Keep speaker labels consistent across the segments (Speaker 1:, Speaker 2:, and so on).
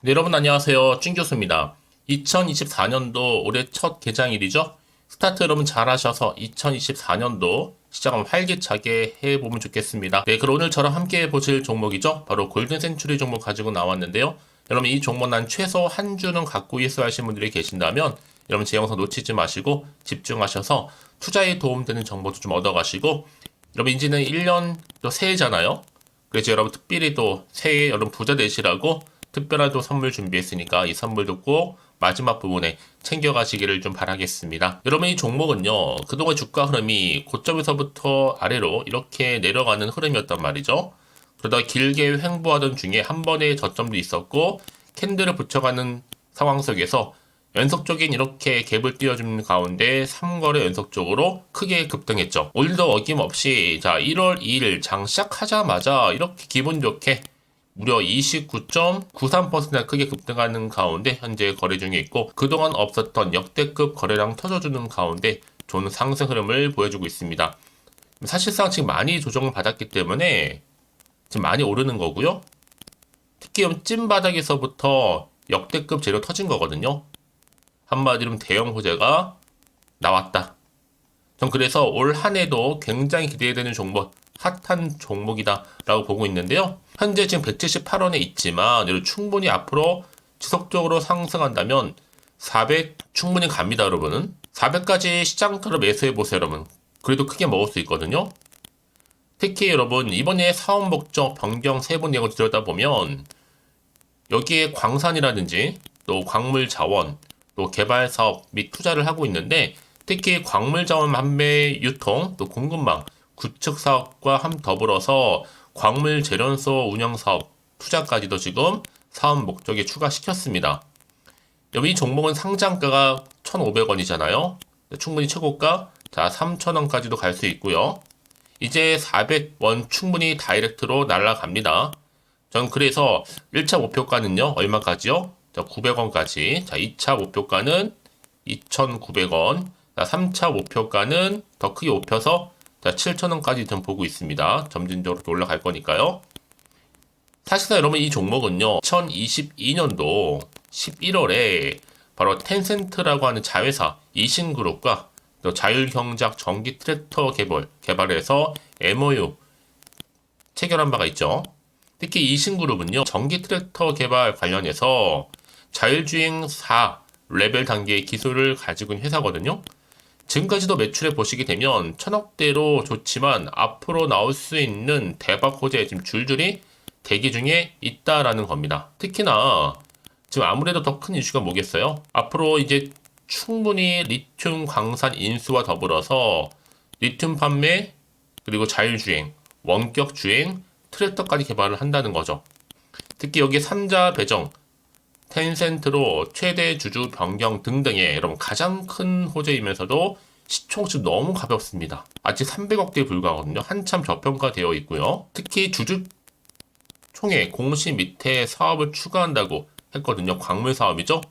Speaker 1: 네, 여러분 안녕하세요. 찐 교수입니다. 2024년도 올해 첫 개장일이죠. 스타트 여러분 잘하셔서 2024년도 시작은 활기차게 해보면 좋겠습니다. 네, 그럼 오늘 저랑 함께 보실 종목이죠. 바로 골든 센츄리 종목 가지고 나왔는데요. 여러분 이 종목 난 최소 한 주는 갖고 있어야 하시는 분들이 계신다면 여러분 제 영상 놓치지 마시고 집중하셔서 투자에 도움되는 정보도 좀 얻어가시고 여러분 이제는 1년 또 새해잖아요. 그래서 여러분 특별히 또 새해 여러분 부자 되시라고 특별한 또 선물 준비했으니까 이 선물도 꼭 마지막 부분에 챙겨가시기를 좀 바라겠습니다. 여러분 이 종목은요, 그동안 주가 흐름이 고점에서부터 아래로 이렇게 내려가는 흐름이었단 말이죠. 그러다가 길게 횡보하던 중에 한 번의 저점도 있었고 캔들을 붙여가는 상황 속에서 연속적인 이렇게 갭을 띄워주는 가운데 3거래 연속적으로 크게 급등했죠. 오늘도 어김없이 자 1월 2일 장 시작하자마자 이렇게 기분 좋게 무려 29.93%나 크게 급등하는 가운데 현재 거래 중에 있고 그동안 없었던 역대급 거래량 터져주는 가운데 좋은 상승 흐름을 보여주고 있습니다. 사실상 지금 많이 조정을 받았기 때문에 지금 많이 오르는 거고요. 특히 찐 바닥에서부터 역대급 재료 터진 거거든요. 한마디로 대형 호재가 나왔다. 전 그래서 올 한 해도 굉장히 기대되는 종목, 핫한 종목이다라고 보고 있는데요. 현재 지금 178원에 있지만 충분히 앞으로 지속적으로 상승한다면 400 충분히 갑니다, 여러분은. 400까지 시장가로 매수해 보세요, 여러분. 그래도 크게 먹을 수 있거든요. 특히 여러분 이번에 사업 목적 변경 세분 내용을 들여다보면 여기에 광산이라든지 또 광물 자원, 또 개발 사업 및 투자를 하고 있는데 특히 광물 자원 판매 유통, 또 공급망, 구축 사업과 더불어서 광물 재련소 운영 사업, 투자까지도 지금 사업 목적에 추가시켰습니다. 여기 이 종목은 상장가가 1,500원이잖아요. 충분히 최고가 자 3,000원까지도 갈 수 있고요. 이제 400원 충분히 다이렉트로 날아갑니다. 전 그래서 1차 목표가는요. 얼마까지요? 자, 900원까지. 자, 2차 목표가는 2,900원. 자, 3차 목표가는 더 크게 높여서 자, 7,000원까지 좀 보고 있습니다. 점진적으로 올라갈 거니까요. 사실상 여러분 이 종목은요. 2022년도 11월에 바로 텐센트라고 하는 자회사 이신그룹과 또 자율경작 전기 트랙터 개발해서 MOU 체결한 바가 있죠. 특히 이신그룹은요. 전기 트랙터 개발 관련해서 자율주행 4 레벨 단계의 기술을 가지고 있는 회사거든요. 지금까지도 매출에 보시게 되면 천억대로 좋지만 앞으로 나올 수 있는 대박 호재 지금 줄줄이 대기 중에 있다라는 겁니다. 특히나 지금 아무래도 더 큰 이슈가 뭐겠어요? 앞으로 이제 충분히 리튬 광산 인수와 더불어서 리튬 판매 그리고 자율주행, 원격 주행, 트랙터까지 개발을 한다는 거죠. 특히 여기에 3자 배정, 텐센트로 최대 주주 변경 등등의 여러분 가장 큰 호재이면서도 시총수 너무 가볍습니다. 아직 300억대에 불과하거든요. 한참 저평가되어 있고요. 특히 주주 총회 공시 밑에 사업을 추가한다고 했거든요. 광물 사업이죠.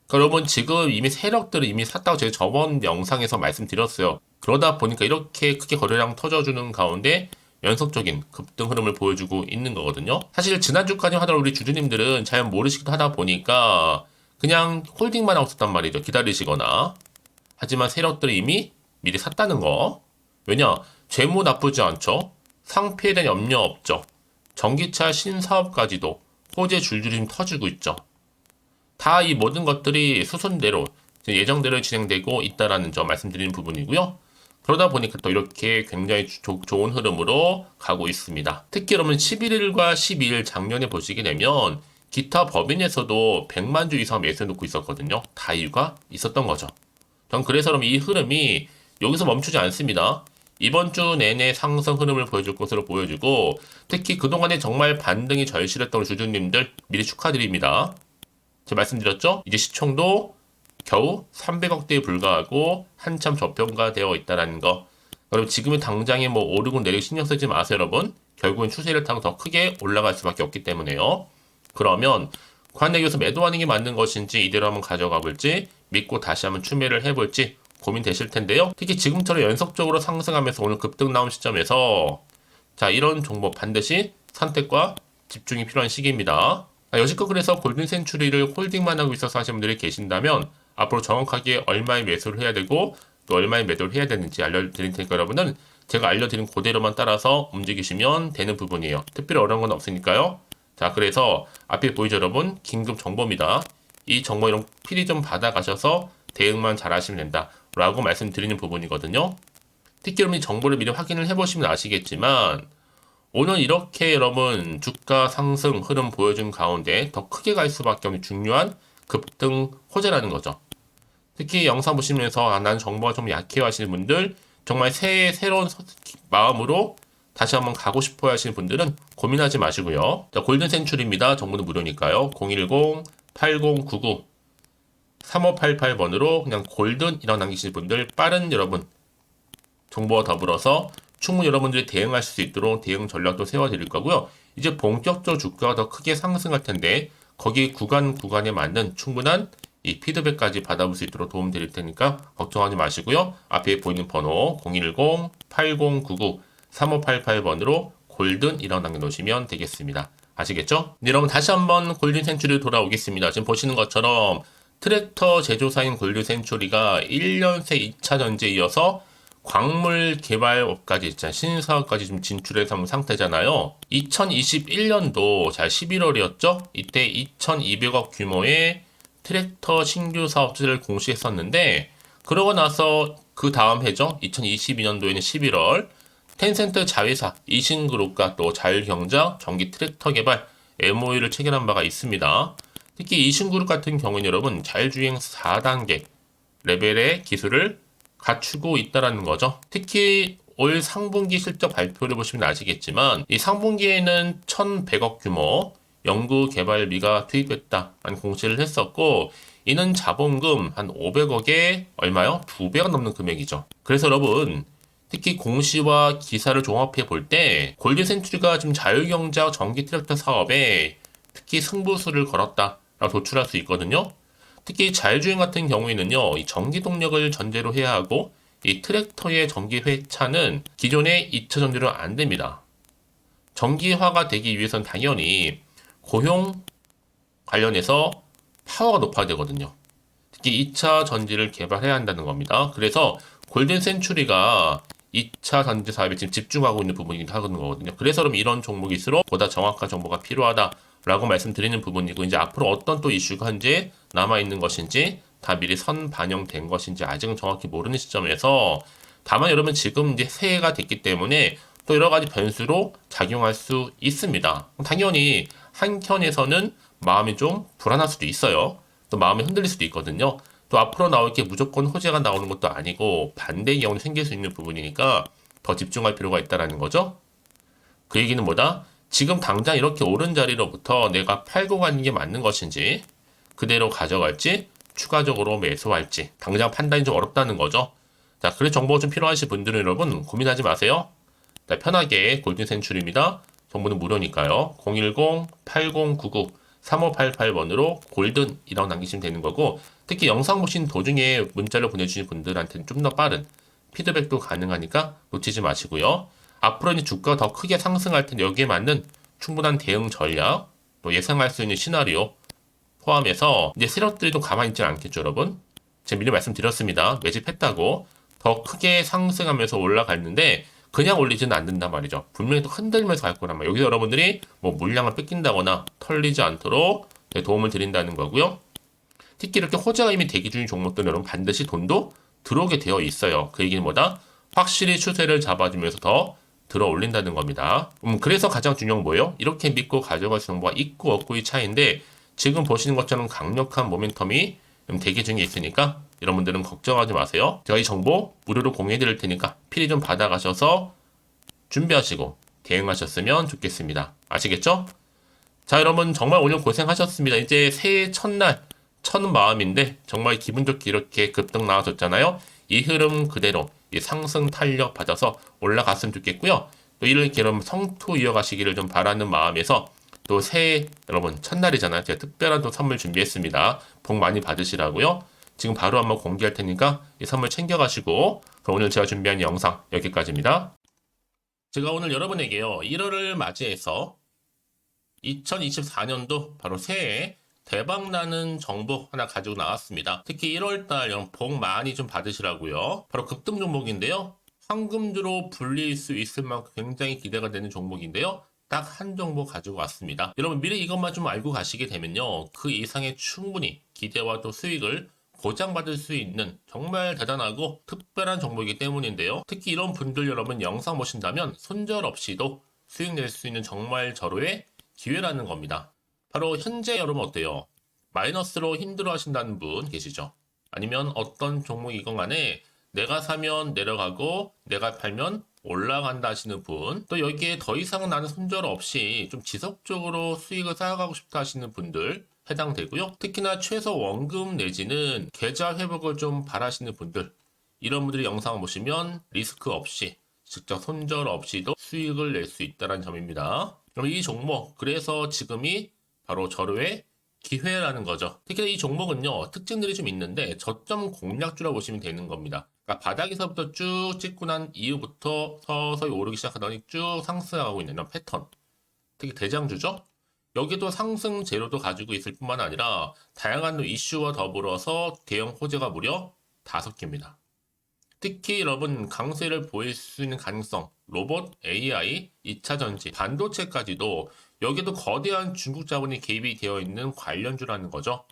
Speaker 1: 그러니까 여러분 지금 이미 세력들을 이미 샀다고 제가 저번 영상에서 말씀드렸어요. 그러다 보니까 이렇게 크게 거래량 터져주는 가운데 연속적인 급등 흐름을 보여주고 있는 거거든요. 사실 지난주까지 하던 우리 주주님들은 잘 모르시기도 하다 보니까 그냥 홀딩만 하고 있었단 말이죠. 기다리시거나. 하지만 세력들이 이미 미리 샀다는 거. 왜냐? 재무 나쁘지 않죠. 상피에 대한 염려 없죠. 전기차 신사업까지도 호재 줄줄이 좀 터지고 있죠. 다 이 모든 것들이 수순대로 예정대로 진행되고 있다라는 점 말씀드리는 부분이고요. 그러다 보니까 또 이렇게 굉장히 좋은 흐름으로 가고 있습니다. 특히 여러분 11일과 12일 작년에 보시게 되면 기타 법인에서도 100만 주 이상 매수해 놓고 있었거든요. 다 이유가 있었던 거죠. 전 그래서 그럼 이 흐름이 여기서 멈추지 않습니다. 이번 주 내내 상승 흐름을 보여줄 것으로 보여주고 특히 그동안에 정말 반등이 절실했던 주주님들 미리 축하드립니다. 제가 말씀드렸죠? 이제 시총도 겨우 300억대에 불과하고 한참 저평가되어 있다는 거. 그럼 지금은 당장에 뭐 오르고 내리고 신경 쓰지 마세요, 여러분. 결국은 추세를 타고 더 크게 올라갈 수밖에 없기 때문에요. 그러면 관내에서 매도하는 게 맞는 것인지 이대로 한번 가져가 볼지 믿고 다시 한번 추매를 해볼지 고민되실 텐데요. 특히 지금처럼 연속적으로 상승하면서 오늘 급등 나온 시점에서 자 이런 종목 반드시 선택과 집중이 필요한 시기입니다. 여지껏 그래서 골든 센츄리를 홀딩만 하고 있어서 하시는 분들이 계신다면 앞으로 정확하게 얼마의 매수를 해야 되고 또 얼마의 매도를 해야 되는지 알려드릴 테니까 여러분은 제가 알려드린 그대로만 따라서 움직이시면 되는 부분이에요. 특별히 어려운 건 없으니까요. 자, 그래서 앞에 보이죠 여러분? 긴급 정보입니다. 이 정보 이런 필히 좀 받아가셔서 대응만 잘 하시면 된다 라고 말씀드리는 부분이거든요. 특히 여러분이 정보를 미리 확인을 해보시면 아시겠지만 오늘 이렇게 여러분 주가 상승 흐름 보여준 가운데 더 크게 갈 수밖에 없는 중요한 급등 호재라는 거죠. 특히 영상 보시면서 난 정보가 좀 약해요 하시는 분들, 정말 새해 새로운 마음으로 다시 한번 가고 싶어 하시는 분들은 고민하지 마시고요. 자, 골든 센츄리입니다. 정보는 무료니까요. 010-8099-3588번으로 그냥 골든이라고 남기시는 분들, 빠른 여러분 정보와 더불어서 충분히 여러분들이 대응할 수 있도록 대응 전략도 세워드릴 거고요. 이제 본격적으로 주가가 더 크게 상승할 텐데 거기 구간에 맞는 충분한 이 피드백까지 받아볼 수 있도록 도움 드릴 테니까 걱정하지 마시고요. 앞에 보이는 번호 010-8099-3588번으로 골든이라고 남겨놓으시면 되겠습니다. 아시겠죠? 네, 여러분 다시 한번 골든 센츄리 돌아오겠습니다. 지금 보시는 것처럼 트랙터 제조사인 골든 센츄리가 1년 새 2차 전지에 이어서 광물 개발업까지 있잖아요. 신사업까지 좀 진출해서 온 상태잖아요. 2021년도 자 11월이었죠. 이때 2,200억 규모의 트랙터 신규 사업체를 공시했었는데 그러고 나서 그 다음 해죠. 2022년도에는 11월 텐센트 자회사 이신그룹과 또 자율경작 전기 트랙터 개발 MOU를 체결한 바가 있습니다. 특히 이신그룹 같은 경우는 여러분 자율주행 4단계 레벨의 기술을 갖추고 있다라는 거죠. 특히 올 상분기 실적 발표를 보시면 아시겠지만 이 상분기에는 1,100억 규모 연구 개발비가 투입됐다라는 공시를 했었고 이는 자본금 한 500억에 얼마요? 2배가 넘는 금액이죠. 그래서 여러분 특히 공시와 기사를 종합해 볼 때 골든 센츄리가 지금 자율경작 전기 트랙터 사업에 특히 승부수를 걸었다라고 도출할 수 있거든요. 특히 자율주행 같은 경우에는요, 이 전기 동력을 전제로 해야 하고, 이 트랙터의 전기 회차는 기존의 2차 전지로 안 됩니다. 전기화가 되기 위해서는 당연히 고용 관련해서 파워가 높아야 되거든요. 특히 2차 전지를 개발해야 한다는 겁니다. 그래서 골든 센츄리가 2차 전지 사업에 지금 집중하고 있는 부분이긴 하거든요. 그래서 그럼 이런 종목일수록 보다 정확한 정보가 필요하다. 라고 말씀드리는 부분이고 이제 앞으로 어떤 또 이슈가 현재 남아있는 것인지 다 미리 선 반영된 것인지 아직은 정확히 모르는 시점에서 다만 여러분 지금 이제 새해가 됐기 때문에 또 여러 가지 변수로 작용할 수 있습니다. 당연히 한켠에서는 마음이 좀 불안할 수도 있어요. 또 마음이 흔들릴 수도 있거든요. 또 앞으로 나올 게 무조건 호재가 나오는 것도 아니고 반대의 경우는 생길 수 있는 부분이니까 더 집중할 필요가 있다라는 거죠. 그 얘기는 뭐다? 지금 당장 이렇게 오른 자리로부터 내가 팔고 가는 게 맞는 것인지 그대로 가져갈지 추가적으로 매수할지 당장 판단이 좀 어렵다는 거죠. 자, 그래서 정보가 좀 필요하신 분들은 여러분 고민하지 마세요. 자, 편하게 골든 센츄리입니다. 정보는 무료니까요. 010-8099-3588번으로 골든이라고 남기시면 되는 거고 특히 영상 보신 도중에 문자를 보내주신 분들한테는 좀 더 빠른 피드백도 가능하니까 놓치지 마시고요. 앞으로 이제 주가가 더 크게 상승할 텐데 여기에 맞는 충분한 대응 전략, 또 예상할 수 있는 시나리오 포함해서 이제 세력들이 또 가만히 있지 않겠죠, 여러분? 제가 미리 말씀드렸습니다. 매집했다고 더 크게 상승하면서 올라갔는데 그냥 올리지는 않는단 말이죠. 분명히 또 흔들면서 갈 거란 말이에요. 여기서 여러분들이 뭐 물량을 뺏긴다거나 털리지 않도록 도움을 드린다는 거고요. 특히 이렇게 호재가 이미 대기 중인 종목들은 여러분 반드시 돈도 들어오게 되어 있어요. 그 얘기는 뭐다? 확실히 추세를 잡아주면서 더 들어 올린다는 겁니다. 그래서 가장 중요한 건 뭐예요? 이렇게 믿고 가져갈 수 있는 정보가 있고 없고의 차이인데 지금 보시는 것처럼 강력한 모멘텀이 대기 중에 있으니까 여러분들은 걱정하지 마세요. 제가 이 정보 무료로 공유해 드릴 테니까 필히 좀 받아가셔서 준비하시고 대응하셨으면 좋겠습니다. 아시겠죠? 자, 여러분 정말 오늘 고생하셨습니다. 이제 새해 첫날 첫 마음인데 정말 기분 좋게 이렇게 급등 나와줬잖아요. 이 흐름 그대로 이 상승 탄력 받아서 올라갔으면 좋겠고요. 또 이렇게 여러분 성투 이어가시기를 좀 바라는 마음에서 또 새해 여러분 첫날이잖아요. 제가 특별한 또 선물 준비했습니다. 복 많이 받으시라고요. 지금 바로 한번 공개할 테니까 이 선물 챙겨가시고 그럼 오늘 제가 준비한 영상 여기까지입니다. 제가 오늘 여러분에게요 1월을 맞이해서 2024년도 바로 새해 대박나는 정보 하나 가지고 나왔습니다. 특히 1월달 여러분 복 많이 좀 받으시라고요. 바로 급등 종목인데요. 황금주로 불릴 수 있을 만큼 굉장히 기대가 되는 종목인데요. 딱 한 종목 가지고 왔습니다. 여러분 미리 이것만 좀 알고 가시게 되면요. 그 이상의 충분히 기대와 또 수익을 보장받을 수 있는 정말 대단하고 특별한 종목이기 때문인데요. 특히 이런 분들 여러분 영상 보신다면 손절없이도 수익 낼 수 있는 정말 절호의 기회라는 겁니다. 바로 현재 여러분 어때요? 마이너스로 힘들어 하신다는 분 계시죠? 아니면 어떤 종목이건 간에 내가 사면 내려가고 내가 팔면 올라간다 하시는 분, 또 여기에 더 이상 나는 손절 없이 좀 지속적으로 수익을 쌓아가고 싶다 하시는 분들 해당되고요. 특히나 최소 원금 내지는 계좌 회복을 좀 바라시는 분들, 이런 분들이 영상을 보시면 리스크 없이 직접 손절 없이도 수익을 낼 수 있다는 점입니다. 그럼 이 종목, 그래서 지금이 바로 절호의 기회라는 거죠. 특히 이 종목은요, 특징들이 좀 있는데 저점 공략주라 보시면 되는 겁니다. 그러니까 바닥에서부터 쭉 찍고 난 이후부터 서서히 오르기 시작하더니 쭉 상승하고 있는 이런 패턴. 특히 대장주죠. 여기도 상승 재료도 가지고 있을 뿐만 아니라 다양한 이슈와 더불어서 대형 호재가 무려 5개입니다. 특히 여러분 강세를 보일 수 있는 가능성, 로봇, AI, 2차 전지, 반도체까지도 여기도 거대한 중국 자본이 개입이 되어 있는 관련주라는 거죠.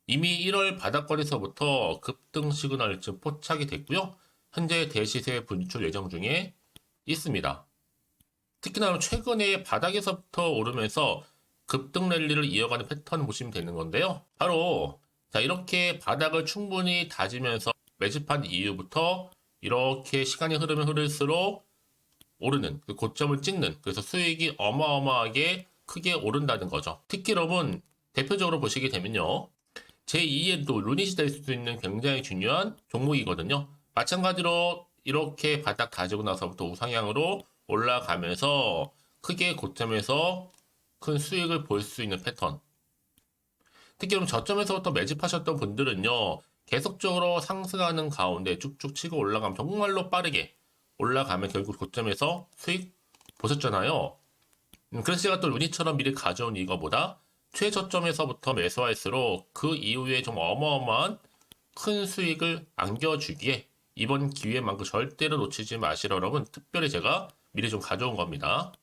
Speaker 1: 이미 1월 바닥거리에서부터 급등 시그널 즉 포착이 됐고요. 현재 대시세 분출 예정 중에 있습니다. 특히나 최근에 바닥에서부터 오르면서 급등 랠리를 이어가는 패턴을 보시면 되는 건데요. 바로 자 이렇게 바닥을 충분히 다지면서 매집한 이후부터 이렇게 시간이 흐르면 흐를수록 오르는 그 고점을 찍는, 그래서 수익이 어마어마하게 크게 오른다는 거죠. 특히 여러분 대표적으로 보시게 되면요, 제2의 또 루닛이 될 수도 있는 굉장히 중요한 종목이거든요. 마찬가지로 이렇게 바닥 다지고 나서부터 우상향으로 올라가면서 크게 고점에서 큰 수익을 볼 수 있는 패턴. 특히 그럼 저점에서부터 매집하셨던 분들은요, 계속적으로 상승하는 가운데 쭉쭉 치고 올라가면 정말로 빠르게 올라가면 결국 고점에서 수익 보셨잖아요. 그래서 제가 또 루니처럼 미리 가져온 이거보다 최저점에서부터 매수할수록 그 이후에 좀 어마어마한 큰 수익을 안겨주기에 이번 기회만큼 절대로 놓치지 마시라 여러분 특별히 제가 미리 좀 가져온 겁니다.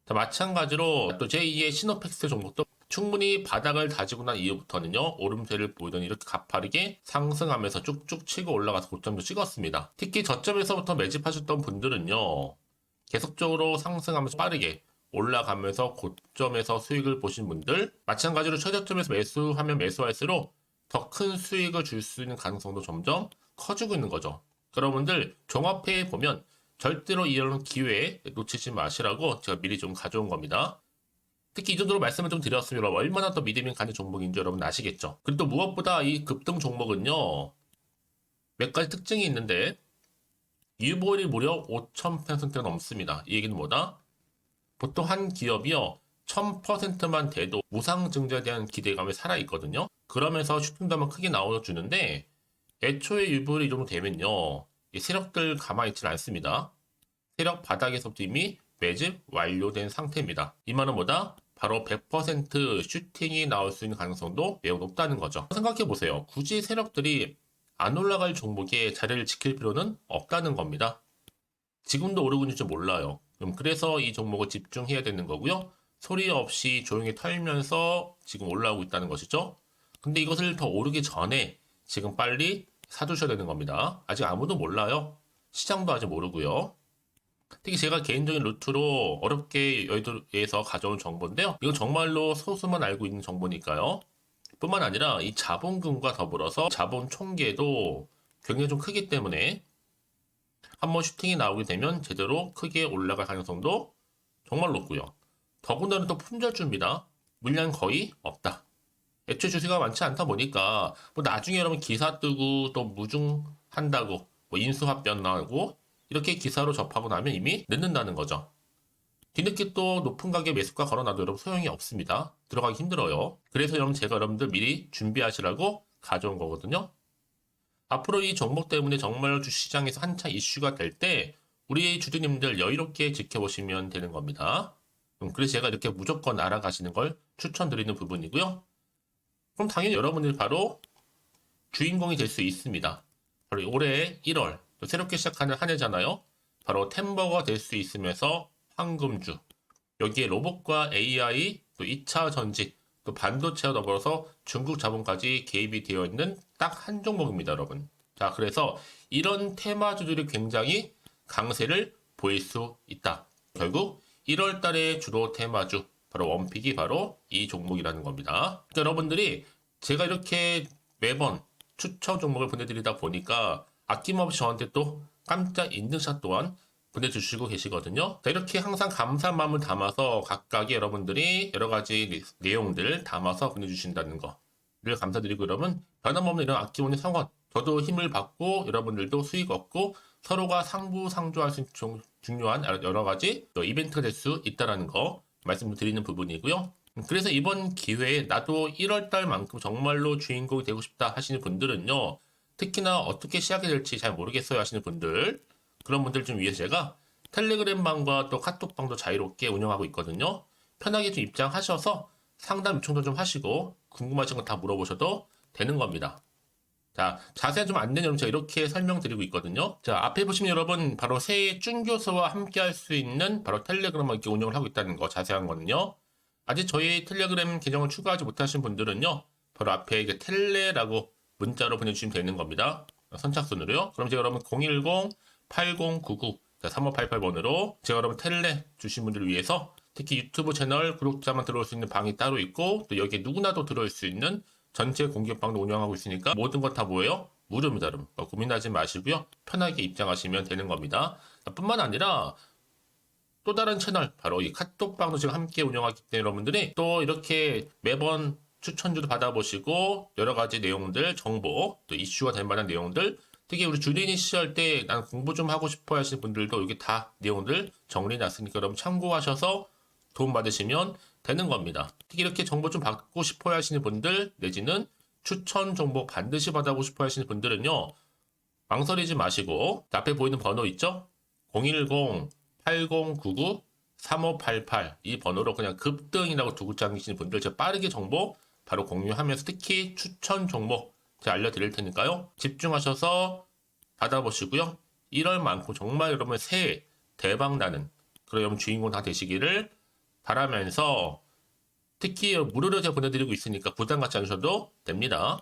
Speaker 1: 자, 마찬가지로 또 제2의 시노팩스 종목도 충분히 바닥을 다지고 난 이후부터는요, 오름세를 보이더니 이렇게 가파르게 상승하면서 쭉쭉 치고 올라가서 고점도 찍었습니다. 특히 저점에서부터 매집하셨던 분들은요, 계속적으로 상승하면서 빠르게 올라가면서 고점에서 수익을 보신 분들, 마찬가지로 최저점에서 매수하면 매수할수록 더 큰 수익을 줄 수 있는 가능성도 점점 커지고 있는 거죠. 여러분들 종합해 보면 절대로 이런 기회에 놓치지 마시라고 제가 미리 좀 가져온 겁니다. 특히 이 정도로 말씀을 좀 드렸으면 얼마나 더 믿음이 가는 종목인지 여러분 아시겠죠? 그리고 또 무엇보다 이 급등 종목은요, 몇 가지 특징이 있는데 유보율이 무려 5,000%가 넘습니다. 이 얘기는 뭐다? 보통 한 기업이요 1000%만 돼도 무상증자에 대한 기대감이 살아있거든요. 그러면서 슈팅도 한번 크게 나와주는데 애초에 유보율이 이 정도 되면요, 이 세력들 가만히 있지는 않습니다. 세력 바닥에서부터 이미 매집 완료된 상태입니다. 이 말은 뭐다? 바로 100% 슈팅이 나올 수 있는 가능성도 매우 높다는 거죠. 생각해보세요. 굳이 세력들이 안 올라갈 종목에 자리를 지킬 필요는 없다는 겁니다. 지금도 오르고 있는지 몰라요. 그래서 이 종목을 집중해야 되는 거고요. 소리 없이 조용히 털면서 지금 올라오고 있다는 것이죠. 근데 이것을 더 오르기 전에 지금 빨리 사두셔야 되는 겁니다. 아직 아무도 몰라요. 시장도 아직 모르고요. 특히 제가 개인적인 루트로 어렵게 여의도에서 가져온 정보인데요. 이건 정말로 소수만 알고 있는 정보니까요. 뿐만 아니라 이 자본금과 더불어서 자본 총계도 굉장히 좀 크기 때문에 한번 슈팅이 나오게 되면 제대로 크게 올라갈 가능성도 정말 높고요. 더군다나 또 품절주입니다. 물량 거의 없다. 애초에 주식가 많지 않다 보니까 뭐 나중에 여러분 기사 뜨고 또 무중한다고 뭐 인수합병 나오고 이렇게 기사로 접하고 나면 이미 늦는다는 거죠. 뒤늦게 또 높은 가격 매수가 걸어놔도 여러분 소용이 없습니다. 들어가기 힘들어요. 그래서 여러분 제가 여러분들 미리 준비하시라고 가져온 거거든요. 앞으로 이 종목 때문에 정말 주시장에서 한창 이슈가 될 때 우리 주주님들 여유롭게 지켜보시면 되는 겁니다. 그래서 제가 이렇게 무조건 알아가시는 걸 추천드리는 부분이고요. 그럼 당연히 여러분들이 바로 주인공이 될 수 있습니다. 바로 올해 1월 또 새롭게 시작하는 한 해잖아요. 바로 템버가 될 수 있으면서 황금주. 여기에 로봇과 AI, 또 2차 전지, 또 반도체와 더불어서 중국 자본까지 개입이 되어 있는 딱 한 종목입니다, 여러분. 자, 그래서 이런 테마주들이 굉장히 강세를 보일 수 있다. 결국 1월 달에 주로 테마주, 바로 원픽이 바로 이 종목이라는 겁니다. 그러니까 여러분들이 제가 이렇게 매번 추천 종목을 보내드리다 보니까 아낌없이 저한테 또 깜짝 인증샷 또한 보내주시고 계시거든요. 자, 이렇게 항상 감사한 마음을 담아서 각각의 여러분들이 여러 가지 내용들 담아서 보내주신다는 거를 감사드리고, 여러분 변함없는 이런 아낌없는 성원, 저도 힘을 받고 여러분들도 수익 얻고 서로가 상부상조할 수 있는 중요한 여러 가지 이벤트가 될 수 있다는 거 말씀드리는 부분이고요. 그래서 이번 기회에 나도 1월 달만큼 정말로 주인공이 되고 싶다 하시는 분들은요, 특히나 어떻게 시작이 될지 잘 모르겠어요 하시는 분들, 그런 분들 좀 위해서 제가 텔레그램 방과 또 카톡방도 자유롭게 운영하고 있거든요. 편하게 좀 입장하셔서 상담 요청도 좀 하시고 궁금하신 거 다 물어보셔도 되는 겁니다. 자, 자세한 좀 안내 내용 제가 이렇게 설명드리고 있거든요. 자, 앞에 보시면 여러분 바로 새해 쭌교수와 함께 할 수 있는 바로 텔레그램을 이렇게 운영을 하고 있다는 거, 자세한 거는요. 아직 저희 텔레그램 계정을 추가하지 못하신 분들은요, 바로 앞에 이제 텔레라고 문자로 보내주시면 되는 겁니다. 선착순으로요. 그럼 제가 여러분 010-8099-3588번으로 제가 여러분 텔레 주신 분들을 위해서 특히 유튜브 채널 구독자만 들어올 수 있는 방이 따로 있고, 또 여기에 누구나도 들어올 수 있는 전체 공개방도 운영하고 있으니까 모든 것 다 뭐예요? 무료입니다, 여러분. 고민하지 마시고요. 편하게 입장하시면 되는 겁니다. 뿐만 아니라 또 다른 채널, 바로 이 카톡방도 지금 함께 운영하기 때문에 여러분들이 또 이렇게 매번 추천주도 받아보시고 여러 가지 내용들, 정보, 또 이슈가 될 만한 내용들, 특히 우리 주린이 시절 때 난 공부 좀 하고 싶어 하시는 분들도 여기 다 내용들 정리해놨으니까 여러분 참고하셔서 도움 받으시면 되는 겁니다. 특히 이렇게 정보 좀 받고 싶어 하시는 분들, 내지는 추천 정보 반드시 받아보고 싶어 하시는 분들은요, 망설이지 마시고 앞에 보이는 번호 있죠? 010-8099-3588 이 번호로 그냥 급등이라고 두고 당기시는 분들 제가 빠르게 정보 바로 공유하면서 특히 추천 종목 제가 알려드릴 테니까요. 집중하셔서 받아보시고요. 1월만큼 정말 여러분 새해 대박나는 그런 여러분 주인공 다 되시기를 바라면서, 특히 무료로 제가 보내드리고 있으니까 부담 갖지 않으셔도 됩니다.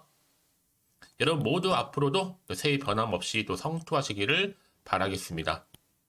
Speaker 1: 여러분 모두 앞으로도 새해 변함없이 또 성투하시기를 바라겠습니다.